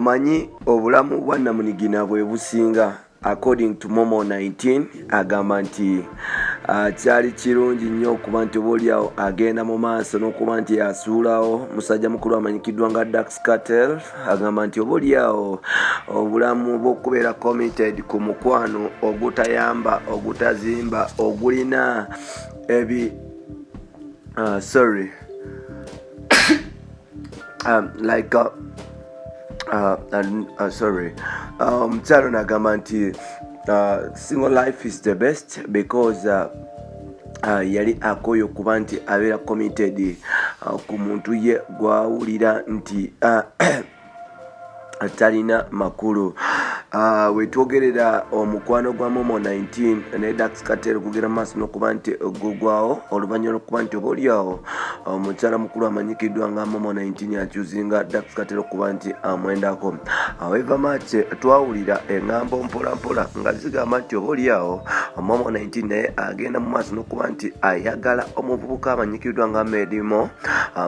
Omanyi obulamu bwa Namunigina bwe businga. According to Momo 19 agamba nti kyali kirungi nnyo okuba nti obaoliawo agenda mu maaso n'okuba nti asuulawo musajja mukulu amanyikiddwa nga Dax Cartel. Agamba nti obaoliawo obulamu bw'okubeera committed ku mukwano ogutayamba ogutazimba ogulina ebi Mchalo nagamba nti single life is the best because yali akoyo kuba nti abeera committed ku muntu ye gwawulira nti talina makulu. Wetwogerera omukwano gwa Momo 19 ne Dax Cartel kugera maaso n'okuba nti ogugwawo oluvannyuma lw'okuba nti obaoliawo omukyala mukulu amanyikiddwa nga Momo 19 akyuzinga Dax Cartel okuba nti amwendako. However much twawulira engambo mpolampola nga zigamba nti obaoliawo Momo 19 naye agenda mu maaso n'okuba nti ayagala omuvubuka amanyikiddwa nga Medimo.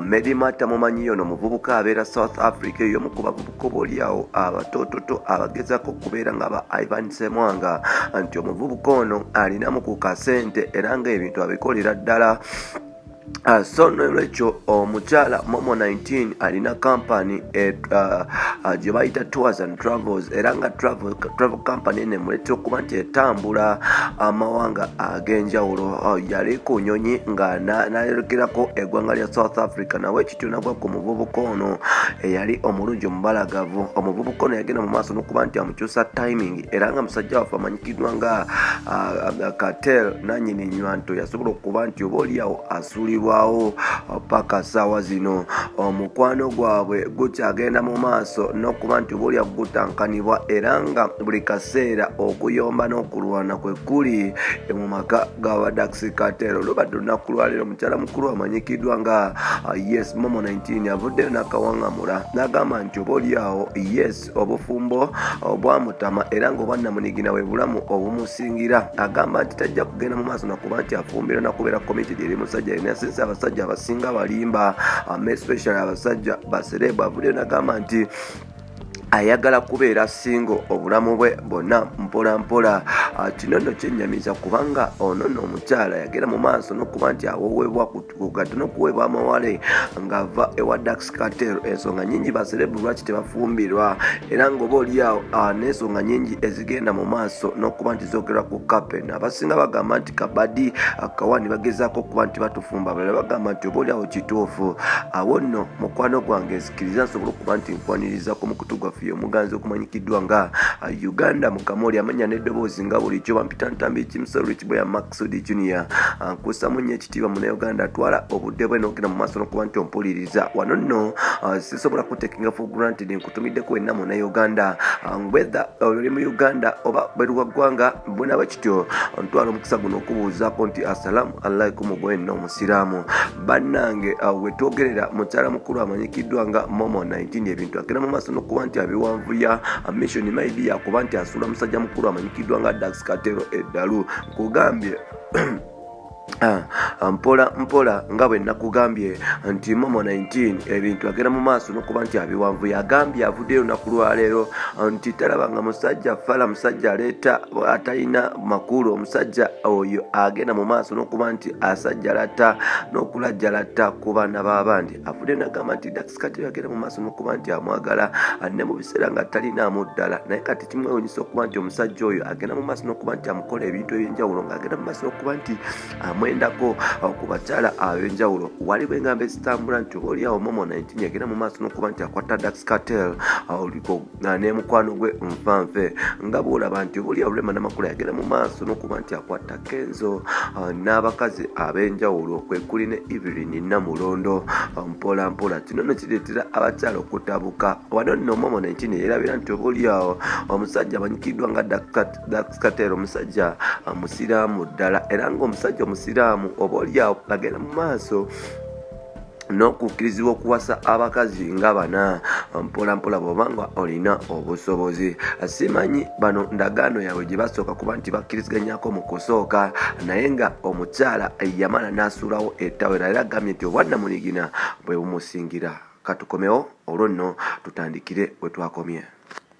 Medimo atamumanyi yono omuvubuka abeera South Africa, y'omu ku bavubuka obaoliawo abatoototo abagezako okubeera nga ba Ivan Semwanga, nti omuvubuka ono alinamu ku kasente era ng'ebintu abikolera ddala. So n'olwekyo omukyala Momo 19 alina company gye bayita Tours and Travels era nga travel company nemuletera okuba nti etambula amawanga ag'enjawulo. Yali ku nyonyi nga nayerekerako eggwanga lya South Africa, nawe ekityo nagwa ku muvubuka ono eyali omulungi omubalagavu. Omuvubuka ono yagenda mu maaso n'okuba nti amukyusa timing era nga musajja waffe amanyikiddwa nga Cartel nannyini nywanto yasobola okuba nti obaoliawo asuulibwawo paka saawa zino. Omukwano gwabwe gukyagenda mu maaso n'okuba nti obaoliawo gutankanibwa era nga buli kaseera okuyomba n'okulwana kwe kuli mu maka g'aba Dax Cartel. Olubadde olunaku lwaleero omukyala mukulu amanyikiddwa nga yes Momo 19 avuddeyo n'akawaŋŋamula n'agamba nti obaoliawo yes obufumbo obwamutama era ng'obwa Namunigina bwe bulamu obumusingira. Agamba nti tajja kugenda mu maaso nakuba nti afumbira nakubeera committed eri musajja alina sense abasajja abasinga balimba especially abasajja baserebu. Avuddeyo n'agamba nti ayagala kubeera singo obulamu bwe bonna mpolampola. Kino nno kyennyamiza kubanga ono nno omukyala yagera mu maaso n'okuba nti awoweebwa kugatto n'okuweebwa amawale ng'ava ewa Dax Cartel. Ensonga nnyingi baserebu lwaki tebafumbirwa era ng'obaoliawo n'ensonga nnyingi ezigenda mu maaso n'okuba nti zoogerwa ku Kapen. Abasinga bagamba nti Kabadi Kawani bagezaako okuba nti batufumba, abalala bagamba nti obaoliawo kituufu. Awo nno mukwano gwange nzikiriza nsobola okuba nti nkwanirizaako mu kutu gwaffe omuganzi okumanyikiddwa nga Uganda Mukamoli amanya n'eddoboozi nga bulijjo bampita Ntambi Kimusolo Kiboya Maxudi Junior. Nkusamu nnyo ekitiibwa Munnayuganda atwala obudde bwe n'ogenda mu maaso n'okuba nti ompuliriza wano nno. Sisobola kutekinga for granted nkutumiddeko wenna Munnayuganda whether oli mu Uganda oba bweruwa ggwanga bwena bwe kityo ntwala omukisa guno okubuuzaako nti assalamu alaikum gwenna omusiraamu. Bannange wetwogerera mukyala mukulu amanyikiddwa nga Momo 19 ebintu agenda mu maaso n'okuba nti abiwanvuya mission maybe yakuba nti asuula musajja mukulu amanyikiddwa nga Dax Cartel eddalu. Kugambye mpola nga bwe nakugambye nti Momo 19 ebintu agenda mu maaso n'okuba nti abiwanvu. Yagambye avuddeyo olunaku lwaleero nti talaba nga musajja fala musajja aleeta atalina makulu. Omusajja oyo agenda mu maaso n'okuba nti asajja latta n'okulajja latta ku baana b'abandi. Avuddeyo n'agamba nti Dax Cartel agenda mu maaso n'okuba nti amwagala ne mu biseera nga talinaamu ddala, naye kati kimwewuunyisa okuba nti omusajja oyo agenda mu maaso n'okuba nti amukola ebintu eby'enjawulo ng'agenda mu maaso n'okuba nti amwendako ku bakyala ab'enjawulo. Waliwo engamba ezitambula nti obaoliawo Momo 19 yagenda mu maaso n'okuba nti akwata Dax Cartel oliko n'emukwano gwe nfanfe nga bw'olaba nti obaoliawo Lema Namakula yagenda mu maaso n'okuba nti akwata Kenzo n'abakazi ab'enjawulo kwe kuli ne Evelyn Namulondo mpolampola. Kino nno kireetera abakyala okutabuka. Wano nno Momo 19 yeerabira nti obaoliawo omusajja amanyikiddwa nga Dax Cartel omusajja musiraamu ddala era ng'omusajja omusiraamu obaoliawo agenda mu maaso n'okukkirizibwa okuwasa abakazi nga bana mpolampola bw'obanga olina obusobozi. Simanyi bano ndagaano yaabwe gye basooka kuba nti bakkiriziganyako mu kusooka, naye nga omukyala yamala n'asuulawo ettawera era agambye nti obwa Namunigina bwe bumusingira. katukomewo olwo nno tutandikire we twakomye.